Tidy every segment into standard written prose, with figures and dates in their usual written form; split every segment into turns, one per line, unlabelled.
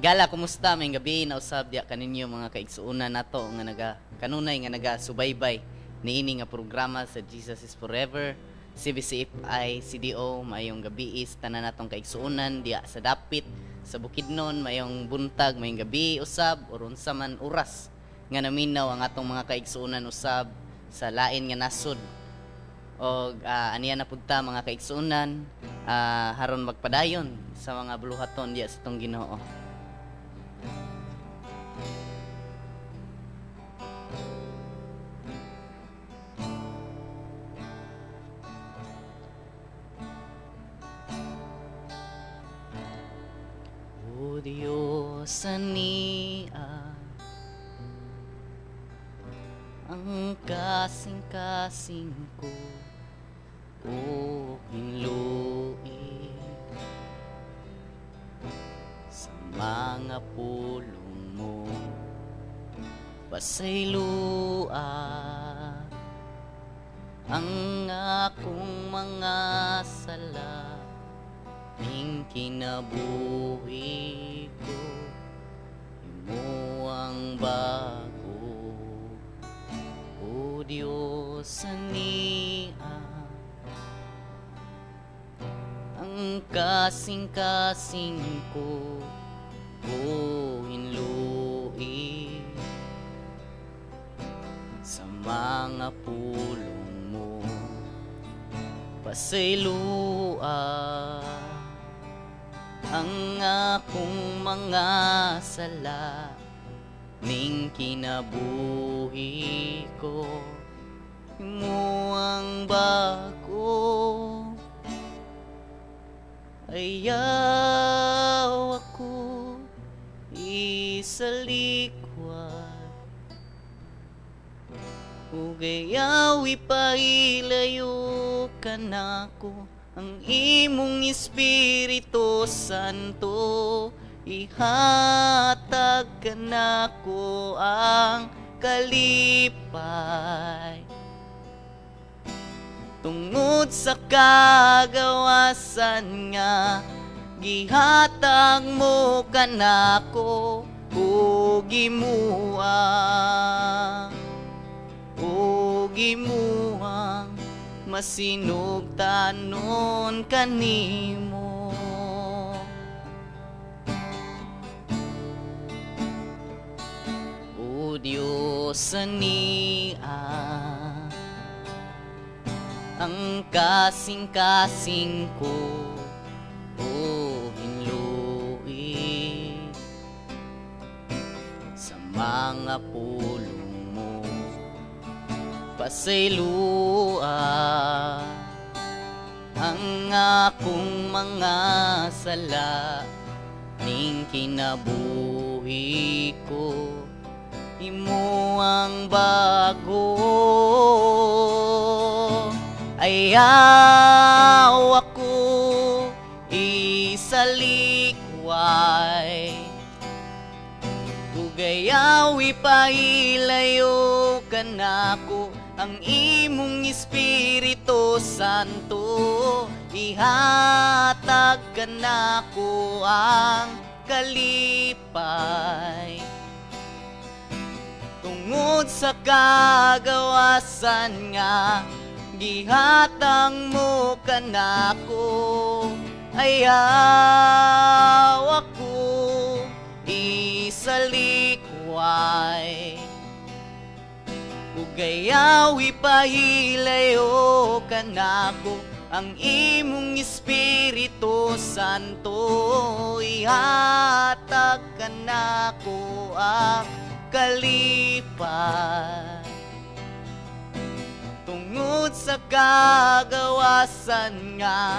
Higala, kumusta? May gabi na usab diya kaninyo mga kaigsuunan nato nga kanunay nga subaybay niini nga programa sa Jesus is Forever, CBCFI, CDO, mayong gabi is tanan natong kaigsuunan diya sa dapit sa Bukidnon, mayong buntag, mayong gabi usab or unsa man oras nga naminaw ang atong mga kaigsuunan usab sa lain nga nasod. O aniya na pudta mga kaigsuunan, haron magpadayon sa mga buluhaton diya sa tong Ginoo. O Diyos ania, ang kasing-kasing ko o hinluin sa mga pulong mo, pasaylua ang akong mga sala, ning kinabuhi ko imo ang bago. O Diyos ania, ang kasing-kasing ko o hinluin sa mga pulong mo, pasaylua ang akong mga sala, ning kinabuhi ko imo ang bago. Ayaw ako isalikwat, ug ayaw ipailayo ka nako, ang imong Espiritu Santo ihatag ka nako ang kalipay, tungod sa kagawasan nga gihatag mo ka nako, ug gimuang masinugtanon kanimo. O Diyos ania, ang kasing-kasing ko o hinluin sa mga pulong mo, pasaylua ang akong mga sala, ning kinabuhi ko imo ang bago. Ayaw ako isalikway, ug ayaw ipailayo ka nako, ang imong Espiritu Santo ihatag ka nako ang kalipay, tungod sa kagawasan nga gihatang mo ka nako. Ayaw ako isalikway, ug ayaw ipahilayo ka nako, ang imong Espiritu Santo ihatag ka nako ang kalipay, tungod sa kagawasan nga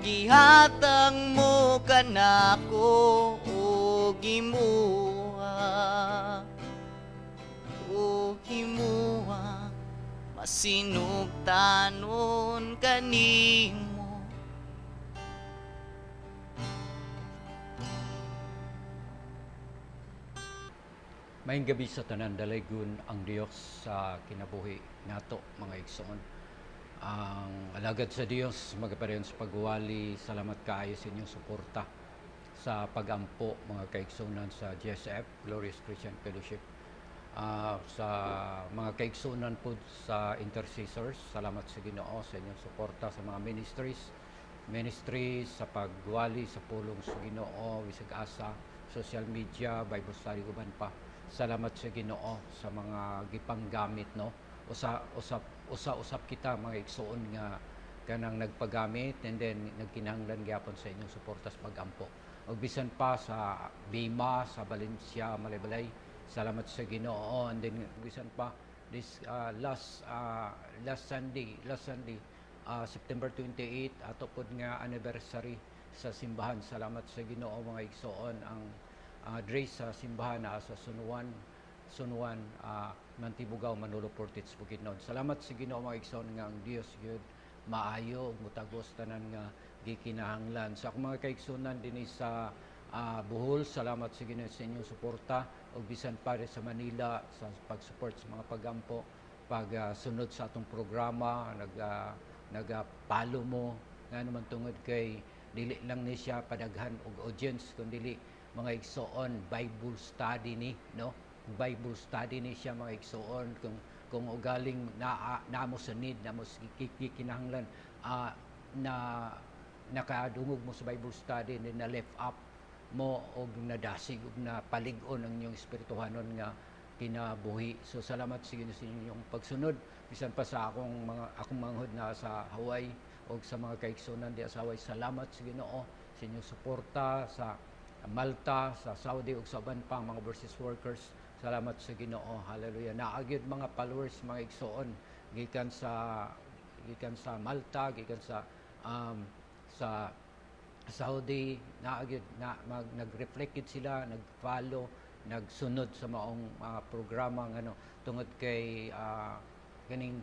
gihatag mo ka nako, ug himuha masinugtanon kanimo.
Maayong gabi sa tanan, dalaygon ang Dios sa kinabuhi nato mga igsoon. Ang alagad sa Dios magapareyon sa pagwali, salamat kaayo sa inyong suporta sa pagampo mga kaigsunan sa GSF, Glorious Christian Fellowship. Sa mga kaigsunan po sa intercessors, salamat sa Ginoo sa inyong suporta sa mga ministries sa pagwali sa pulong sa Ginoo, bisag asa, social media, Bible study uban pa. Salamat sa Ginoo sa mga gipanggamit, no. Usap kita mga igsuon nga kanang nagpagamit, and then nagkinahanglan gyapon sa inyong suporta sa pagampo. Ug bisan pa sa Bima, sa Valencia, Malaybalay, salamat sa Ginoo. And then bisan pa this last Sunday, September 28, ato pod nga anniversary sa simbahan. Salamat sa Ginoo mga igsoon. Ang dre sa simbahan na sa Sunuan, Mantibugaw, Manolo Portits, Bukidnon. Salamat sa Ginoo mga igsoon nga ang Dios gyud maayo ug mutagos tanan nga gikinahanglan. Sa akong mga kaigsunan dinhi sa Bohol, salamat sa Ginoo sa inyong suporta, ug bisan pa sa Manila sa pag-support sa mga pagampo, pagsunod sa atong programa, nagapalo mo nga naman tungod kay dili lang ni siya padaghan og audience, kundi mga igsoon Bible study ni, no. Bible study ni siya mga igsoon, kung ugaling namo sa need, namo kinahanglan na nakadungog mo sa Bible study, and na left up mo og nadasig og napalig-on ang inyong espirituhanon nga kinabuhi. So salamat sa inyong pagsunod bisan pa sa akong manghod na sa Hawaii o sa mga kaigsunan di sa Hawaii. Salamat sa Ginoo sa inyong suporta sa Malta, sa Saudi ug sa uban pang mga overseas workers. Salamat sa Ginoo. Hallelujah. Naagyud mga followers, mga igsoon gikan sa Malta, gikan sa Saudi, nag-reflect sila, nag-follow, nagsunod sa maong programa ngano tungod kay kaning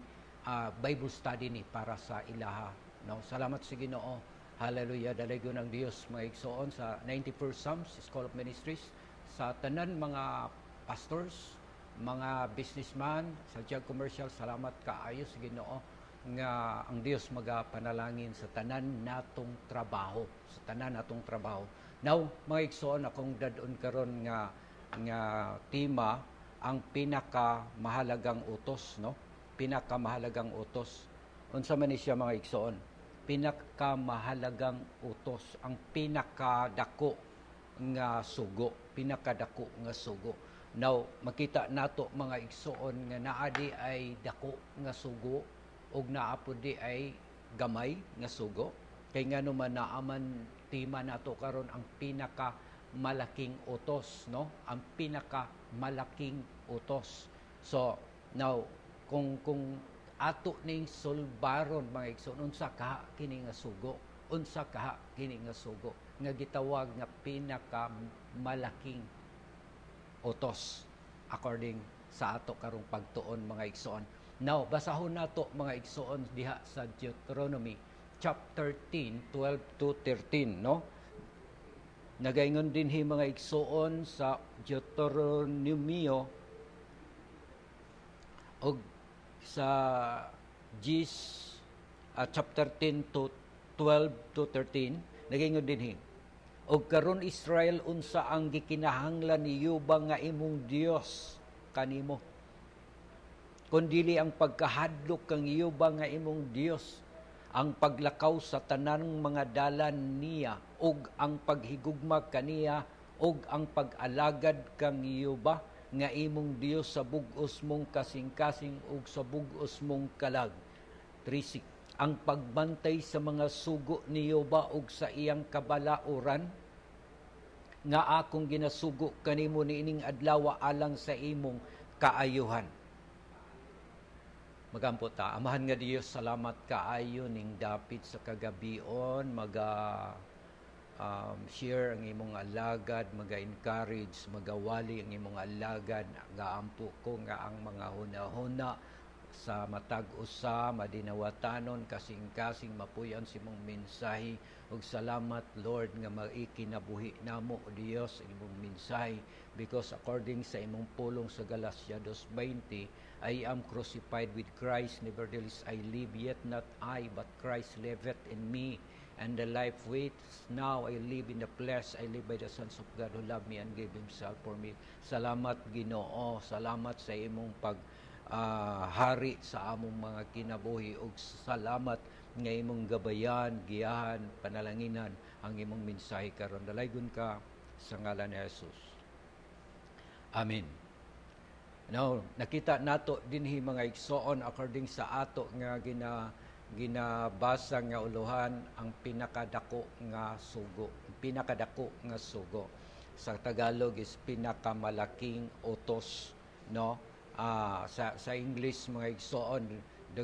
Bible study ni para sa ilaha, no. Salamat sa Ginoo. Hallelujah. Dalaygon ang Dios mga igsoon sa 91st Psalms School of Ministries, sa tanan mga pastors, mga businessman sa Jug Commercial. Salamat kaayo sa Ginoo nga ang Dios magapanalangin sa tanan natong trabaho, Now, mga igsoon, akong dadon karon nga tema ang pinakamahalagang utos, no? Pinakamahalagang utos. Unsa man ni siya mga igsoon? Pinakamahalagang utos, ang pinakadako nga sugo, Now, makita nato mga igsoon nga naadi ay dako nga sugo ug naapod di ay gamay nga sugo. Kay ngano man naaman tema nato karon ang pinakamalaking utos, no? Ang pinakamalaking utos. So, now kung ato ning sulbaron mga igsoon, unsa kaha kini nga sugo? Unsa kaha kini nga sugo nga gitawag nga pinakamalaking utos according sa ato karong pagtuon mga igsoon. Now, basahon nato mga igsoon diha sa Deuteronomy chapter 10, 12 to 13, no? Nagaingon din mga igsoon sa Deuteronomio og sa chapter 10 to 12 to 13, nagaingon din og karon Israel, unsa ang gikinahanglan niyo ba nga imong Dios kanimo? Kundili ang pagkahadlok kang iyo ba nga imong Dios, ang paglakaw sa tanang mga dalan niya, ug ang paghigugma kaniya, ug ang pag-alagad kang iyo ba nga imong Dios sa bug-os mong kasing-kasing ug sa bug-os mong kalag. 3:6 Ang pagbantay sa mga sugo niyo ba ug sa iyang kabalauran nga akong ginasugo kanimo niining adlaw alang sa imong kaayuhan. Magampo ta. Amahan nga Dios, salamat kaayo ning dapit sa kagabion, share ang imong alagad, maga-encourage, magawali ang imong alagad, gaampo ko nga ang mga hunahuna sa matag usa madinawatanon kasing-kasing mapuyan si mong mensahe. Ug salamat Lord nga maikinabuhi namo Dios ang imong mensahe, because according sa imong pulong sa Galatia 2:20, I am crucified with Christ, nevertheless I live, yet not I, but Christ liveth in me. and the life which now I live in the flesh, I live by the sons of God who love me and gave Himself for me. Salamat Ginoo, salamat sa imong hari sa among mga kinabuhi, ug salamat nga imong gabayan, giyahan, panalanginan ang imong mensahe karon. Dalaygon ka sa ngalan ni Jesus. Amen. Now, nakita nato dinhi mga igsoon according sa ato nga ginabasa nga uluhan ang pinakadako nga sugo. Pinakadako nga sugo. Sa Tagalog is pinakamalaking utos, no? Sa English mga igsoon, the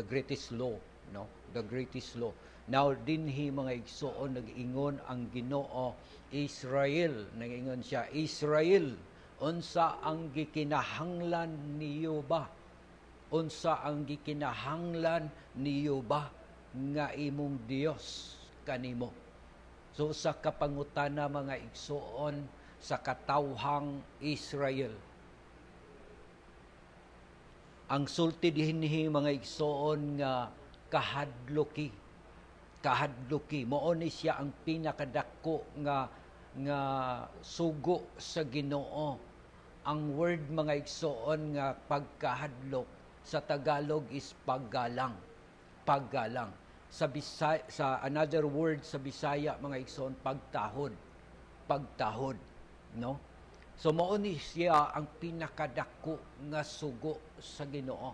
greatest law, no? The greatest law. Now dinhi mga igsoon nag-ingon ang Ginoo, Israel, nag-ingon siya, Israel, unsa ang gikinahanglan niyo ba? Unsa ang gikinahanglan niyo ba nga imong Dios kanimo? So sa kapangutana mga igsoon sa katawhang Israel, ang sulti dinhi mga igsoon nga kahadloki mao ni siya ang pinakadako nga sugo sa Ginoo. Ang word mga igsoon nga pagkahadlok sa Tagalog is paggalang. Sa another word sa Bisaya mga igsoon, pagtahod, no? So mao ni siya ang pinakadako nga sugo sa Ginoo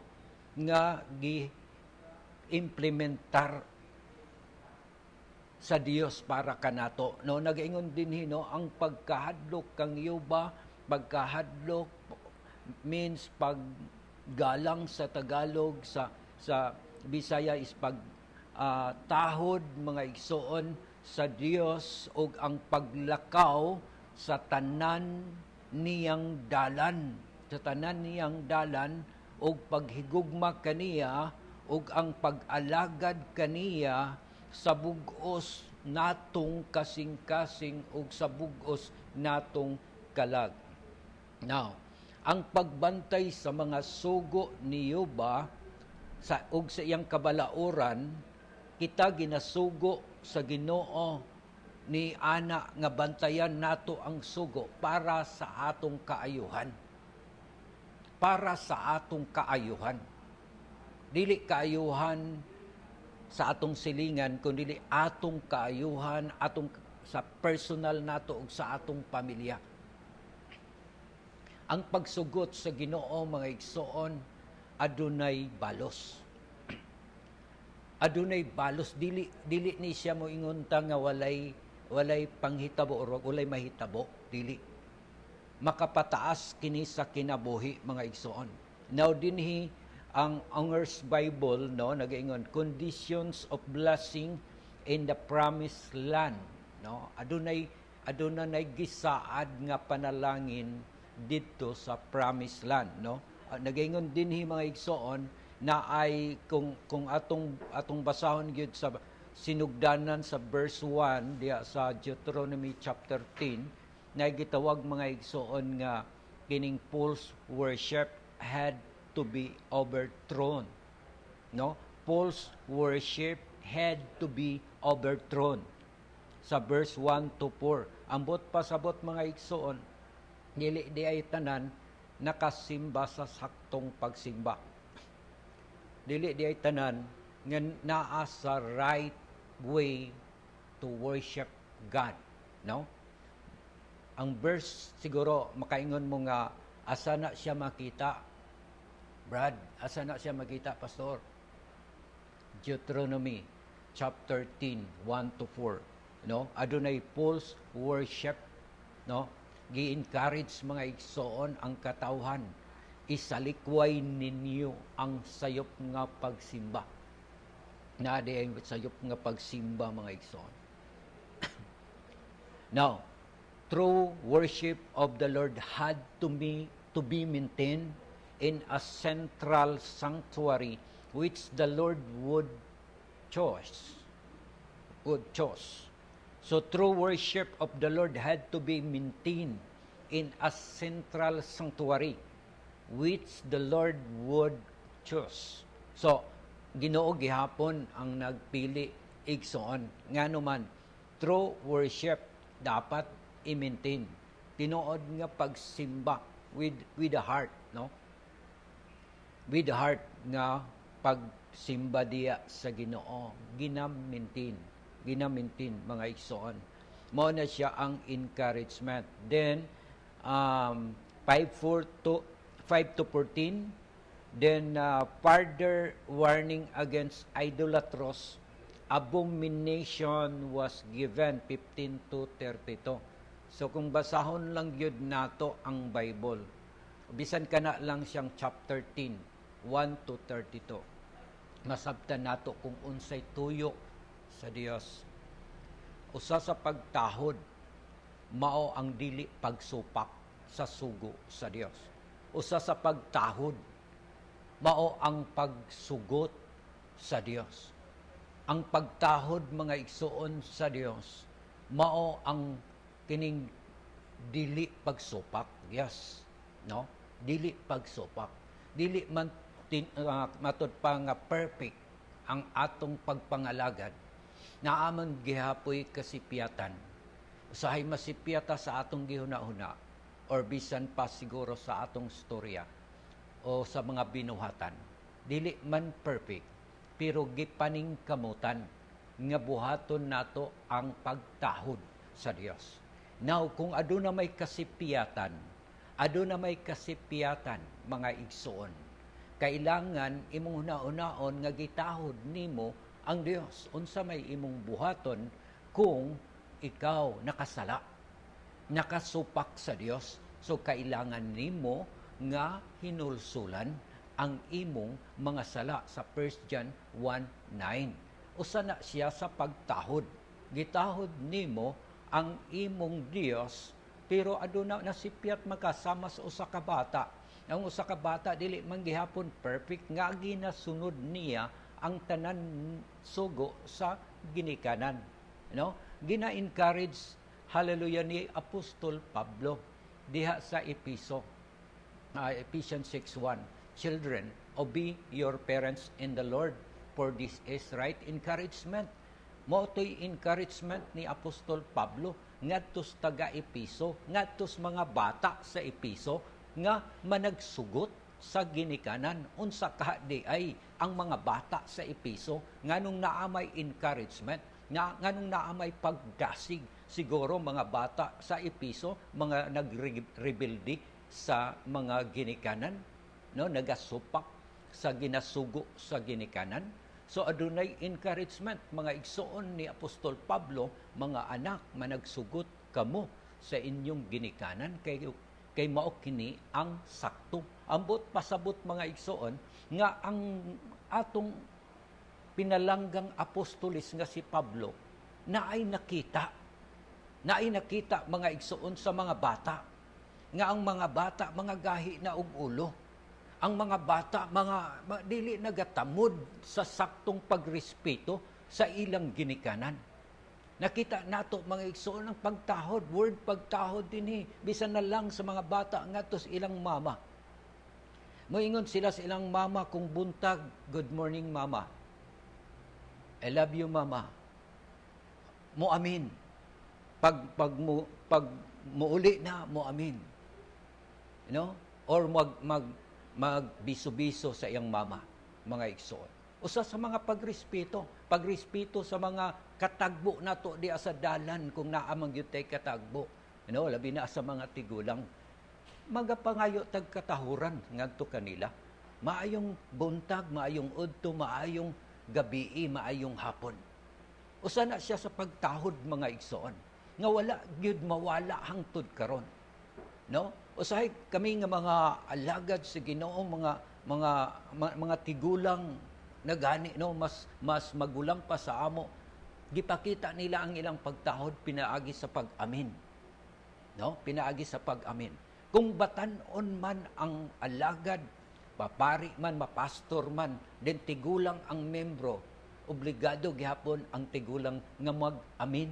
nga gi-implementar sa Dios para kanato, no? Nagaingon dinhi, no, ang pagkahadlok kang yuba, pagkahadlok means paggalang sa Tagalog, sa Bisaya is tahod mga igsoon sa Dios, ug ang paglakaw sa tanan niyang dalan, ug paghigugma kaniya, ug ang pag-alagad kaniya sa bug-os natong kasing-kasing ug sa bug-os natong kalag. Now, ang pagbantay sa mga sugo ni Yoba ug sa iyang kabalauran, kita ginasugo sa Ginoo ni ana nga bantayan nato ang sugo para sa atong kaayuhan. Para sa atong kaayuhan. Dili kaayuhan sa atong silingan, kundi atong kaayuhan, sa personal nato ug sa atong pamilya. Ang pagsugot sa Ginoo mga igsoon, adunay balos. Adunay balos, dili ni siya mo ingunta nga walay panghitabo o walay mahitabo, dili. Makapataas kini sa kinabuhi mga igsoon. Now dinhi ang Unger's Bible, no, nagaingon conditions of blessing in the promised land, no? Adunay gisaad nga panalangin didto sa promised land, no? Nagaingon dinhi mga igsoon na ay kung atong basahon gyud sa sinugdanan sa verse 1 diya sa Deuteronomy chapter 10, na gitawag mga igsoon nga kining false worship had to be overthrown, no? False worship had to be overthrown. Sa verse 1 to 4, ambot pasabot mga igsoon, dili di ay tanan nakasimba sa saktong pagsimba. Dili di ay tanan nga naa sa right way to worship God, no? Ang verse siguro makaingon mo nga asa na siya makita, Brad, asa na siya makita, Pastor? Deuteronomy chapter 10, 1 to 4. No? Adunay false worship, no? Gi-encourage mga igsoon ang katawhan. Isalikway ninyo ang sayop nga pagsimba. Naadi ay sayop nga pagsimba mga igsoon. Now, true worship of the Lord had to be maintained in a central sanctuary which the Lord would choose. So true worship of the Lord had to be maintained in a central sanctuary which the Lord would choose. So Ginoo gihapon ang nagpili igsoon ngano man true worship dapat i-maintain. Tinuod nga pagsimba with the heart, no? With the heart nga pagsimba diya sa Ginoo, ginamintin mga igsoon. Mao na siya ang encouragement. Then 5 to 14, then further warning against idolatrous abomination was given, 15 to 32. So kung basahon lang yun nato ang Bible, bisan ka na lang siyang chapter 10, 1 to 32. Masabtan nato kung unsay tuyo sa Dios. Usa sa pagtahod, mao ang dili pagsupak sa sugo sa Dios. Usa sa pagtahod, mao ang pagsugot sa Dios. Ang pagtahod, mga igsoon sa Dios, mao ang kining dili pagsupak. Yes, no? Dili pagsupak. Dili man matud pa nga perfect ang atong pagpangalagad. Naaman gihapoy kasipiyatan. Usahay masipiyata sa atong gihuna-huna or bisan pa siguro sa atong storya o sa mga binuhatan. Dili man perfect, pero gipaning kamutan nga buhaton nato ang pagtahod sa Dios. Now, kung aduna may kasipiyatan, mga igsoon, kailangan imong una-unaon nga gitahod nimo ang Dios. Unsa may imong buhaton kung ikaw nakasala, nakasupak sa Dios. So kailangan nimo nga hinulsulan ang imong mga sala sa 1 John 1:9. Usa na siya sa pagtahod. Gitahod nimo ang imong Dios, pero aduna nasipyat makasama sa usa ka bata. Ang usa ka bata dili man gihapon perfect nga ginasunod niya ang tanan sugo sa ginikanan. No? Gina-encourage, hallelujah, ni Apostol Pablo diha sa Ephesians 6:1. Children, obey your parents in the Lord, for this is right encouragement. Mo'toy encouragement ni Apostol Pablo ngadtos taga Episo, ngadtos mga bata sa Episo nga managsugot sa ginikanan. Unsa ka di ay ang mga bata sa Episo nganong naamay encouragement, nganong naamay pagdasig. Siguro mga bata sa Episo, mga nagrebelde sa mga ginikanan, no, nagasupak sa ginasugo sa ginikanan. So adunay encouragement, mga igsoon ni Apostol Pablo, mga anak, managsugot kamo sa inyong ginikanan kay mao kini ang sakto. Ambot pasabot, mga igsoon, nga ang atong pinalanggang apostolis nga si Pablo naay nakita mga igsoon sa mga bata, nga ang mga bata mga gahi na og ulo. Ang mga bata, mga dili nagatamod sa saktong pagrespeto sa ilang ginikanan. Nakita nato, mga igsoon, ang pagtahod, word pagtahod din bisan na lang sa mga bata ngadto sa ilang mama. Moingon sila sa ilang mama kung buntag, good morning mama. I love you mama. Mo amin. Pag muuli na, mo amin. You know? Or magbiso-biso sa iyang mama, mga igsoon. Usa sa mga pagrespeto sa mga katagbo nato di sa dalan kung naamang gyud tay katagbo. You know, labi na sa mga tigulang, magapangayo tag katahuran ngadto kanila. Maayong buntag, maayong udto, maayong gabii, maayong hapon. Usa na siya sa pagtahod, mga igsoon, nga wala gyud mawala hangtod karon. No? Usahay kami nga mga alagad sa Ginoo, mga tigulang na gani, no, mas magulang pa sa amo, gipakita nila ang ilang pagtahod pinaagi sa pag-amin. No? Pinaagi sa pag-amin. Kung batan-on man ang alagad, papari man, mapastor man, den tigulang ang membro, obligado gihapon ang tigulang nga mag-amin.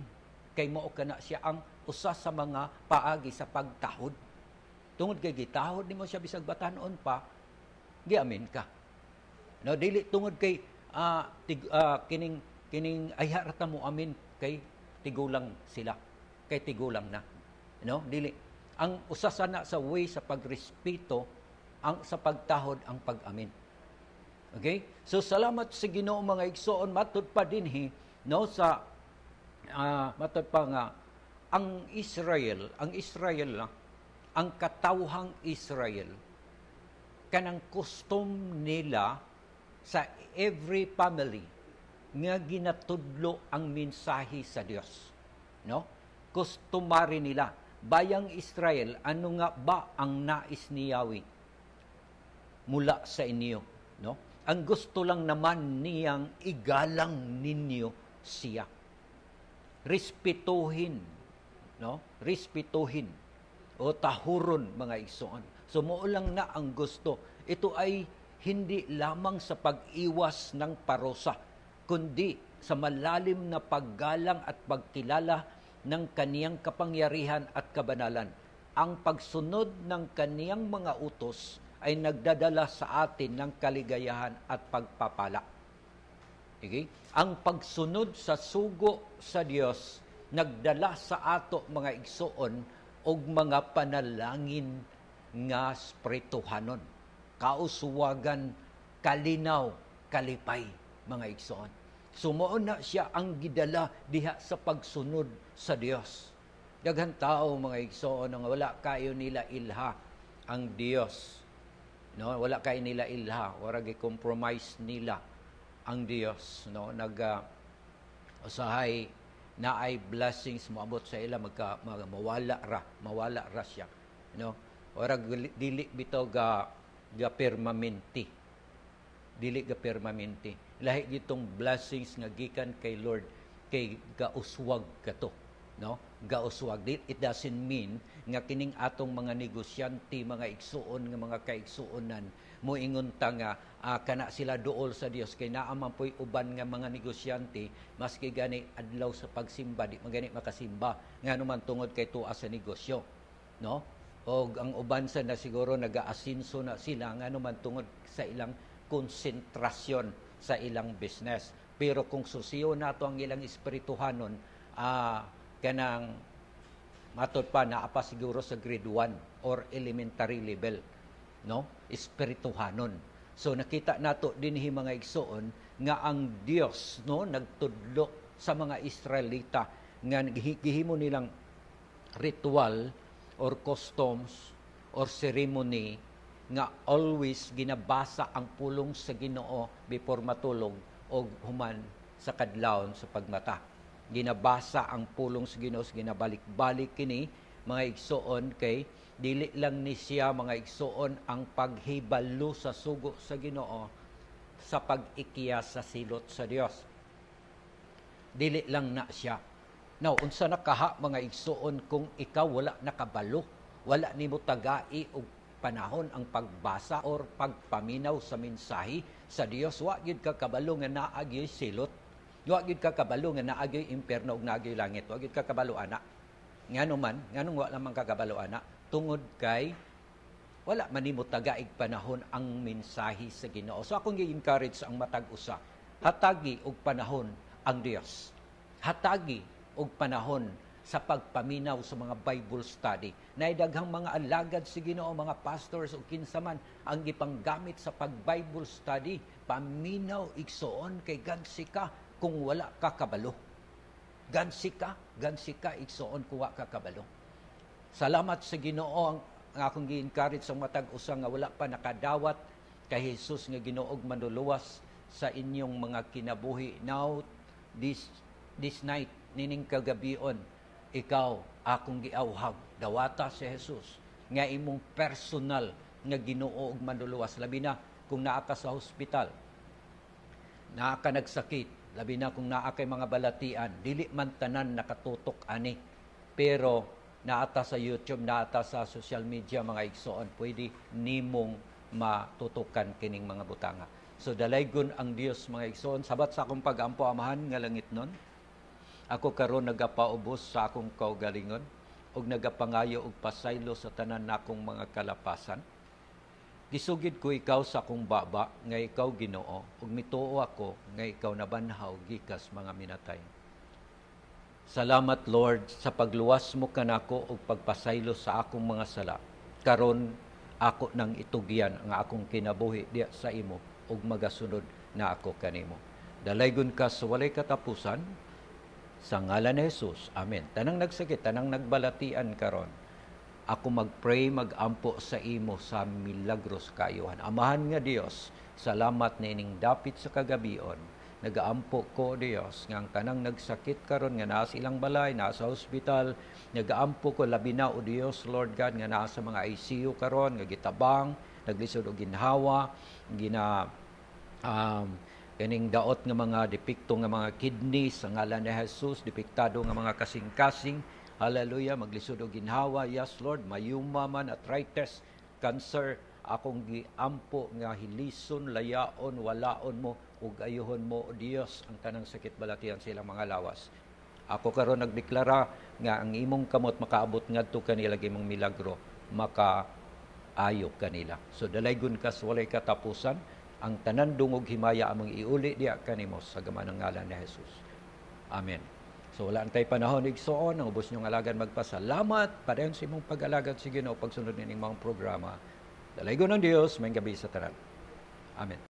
Kay mao kana siya ang usa sa mga paagi sa pagtahod. Tungod kay gitahod nimo siya bisag batan-on pa, giamin ka. No, dili tungod kay kining ayharata mo amin kay tigulang sila, kay tigulang na. Dili ang usasana sa way sa pagrespeto ang sa pagtahod ang pag-amin. Okay? So salamat sa Ginoo mga igsoon, matud pa dinhi sa matud pa nga ang Israel, ang katawhang Israel, kanang custom nila sa every family nga ginatudlo ang mensahe sa Dios. Customary nila. Bayang Israel, ano nga ba ang nais ni Yahweh mula sa inyo? Ang gusto lang naman niyang igalang ninyo siya. Respetuhin. Respetuhin. O tahuron, mga igsoon. Sumuo lang na ang gusto. Ito ay hindi lamang sa pag-iwas ng parusa, kundi sa malalim na paggalang at pagkilala ng kaniyang kapangyarihan at kabanalan. Ang pagsunod ng kaniyang mga utos ay nagdadala sa atin ng kaligayahan at pagpapala. Okay? Ang pagsunod sa sugo sa Dios nagdala sa ato mga igsoon og mga panalangin nga spirituhanon, kauswagan, kalinaw, kalipay, mga igsoon. Sumuon na siya ang gidala diha sa pagsunod sa Dios. Daghang tao mga igsoon nga wala kayo nila ilha ang Dios. Wala kayo nila ilha, wala gi-compromise nila ang Dios. Usahay na ay blessings moabot sa ila mawala ra siya. Wala dili bitaw ga permanente. Dili ga permanente. Lahi gitong blessings nga gikan kay Lord kay gauswag kato. Gauswag. It doesn't mean nga kining atong mga negosyante, mga igsuon nga mga kaigsuonan moingon ta nga kana sila duol sa Dios kay naa man poy uban nga mga negosyante maski gani adlaw sa pagsimba di magani makasimba nganuman tungod kay tuwa sa negosyo. O ang uban sa na siguro nag-aasinso na sila nganuman tungod sa ilang konsentrasyon sa ilang business. Pero kung susiyo nato ang ilang espirituhanon, kanang matod pa naapa siguro sa grade 1 or elementary level, espirituhanon. So nakita nato dinhi mga igsoon nga ang Dios nagtudlo sa mga Israelita nga gihimo nilang ritual or customs or ceremony nga always ginabasa ang pulong sa Ginoo before matulog o human sa kadlawon sa pagmata. Ginabasa ang pulong sa Ginoo, ginabalik-balik kini mga igsoon kay dili lang ni siya mga igsoon ang paghibalo sa sugo sa Ginoo sa pag-ikiya sa silot sa Dios. Dili lang na siya. Now, unsa nakaha mga igsoon kung ikaw wala nakabalo, wala nimo tagai og panahon ang pagbasa or pagpaminaw sa mensahe sa Dios, wa gyud ka kabalo nga naa gyud silot. Wa gyud ka kabalo nga naa gyud impierno ug naa gyud langit. Wa gyud ka kabalo ana. Nganong wa lamang ka kabalo ana tungod kay wala man nimo tagaig panahon ang mensahe sa Ginoo. So akong gi-encourage ang matag usa, hatagi og panahon ang Dios. Hatagi og panahon sa pagpaminaw sa mga Bible study. Naidaghang mga alagad sa Ginoo, mga pastors o kinsaman ang gipanggamit sa pag-Bible study, paminaw igsoon kay gansi ka kung wala ka kabalo. Gansi ka igsoon kung wala ka kabalo. Salamat sa Ginoo ang akong gi-encourage sa matag usa nga wala pa nakadawat kay Jesus nga Ginoo manluluwas sa inyong mga kinabuhi. Now this night nining kagabion, ikaw akong giawhag dawata si Jesus nga imong personal nga Ginoo ug manluluwas, labi na kung naa ka sa hospital, naa ka nagsakit, labi na kung naa kay mga balatian, dili man tanan nakatutok ani, pero naata sa YouTube, naata sa social media mga igsoon, pwede nimong matutukan kining mga butanga. So dalaygon ang Dios mga igsoon, sabat sa akong pagampo amahan nga langit nun. Ako karon nagapaubos sa akong kaugalingon ug nagapangayo og pasaylo sa tanan nakong mga kalapasan. Gisugid ko ikaw sa akong baba, nga ikaw Ginoo, ug mituo ako nga ikaw nabanhaw gikas mga minatay. Salamat Lord sa pagluwas mo kanako ug pagpasaylo sa akong mga sala. Karon ako nang itugyan ang akong kinabuhi diya sa imo ug magasunod na ako kanimo. Dalaygon ka sa walay katapusan sa ngalan ni Jesus. Amen. Tanang nagsakit, tanang nagbalatian karon. Ako mag-pray, mag-ampo sa imo sa milagros kayuhan. Amahan nga Dios, salamat na ining dapit sa kagabion. Nagaampo ko Dios, nga ang kanang nagsakit karon nga naa sa ilang balay, naa sa hospital. Nagaampo ko labi na o Dios, Lord God, nga naa sa mga ICU karon, nga gitabang, naglisod og ginhawa, kaning daot nga mga depekto nga mga kidney sa ngalan ni Jesus, depektado nga mga kasing-kasing. Hallelujah, maglisod og ginhawa. Yes, Lord, mayuma man, arthritis, cancer, akong giampo nga hilison, layaon, walaon mo, ug ayuhon mo, o Dios, ang tanang sakit balatian sa ilang mga lawas. Ako karon nagdeklara nga ang imong kamot makaabot ngadto kanila imong milagro, makaayo kanila. So dalaygon ka sa walay katapusan, ang tanan dungog himaya among iuli diya kanimo sa gaman ng ngalan ni Jesus. Amen. So wala antay panahon igsoon, ang ubos niyong alagan magpasalamat padayon sa imong pag-alagad sa Ginoo pagsunod nining mga programa. Dalaygon ng Dios, may gabi sa tanan. Amen.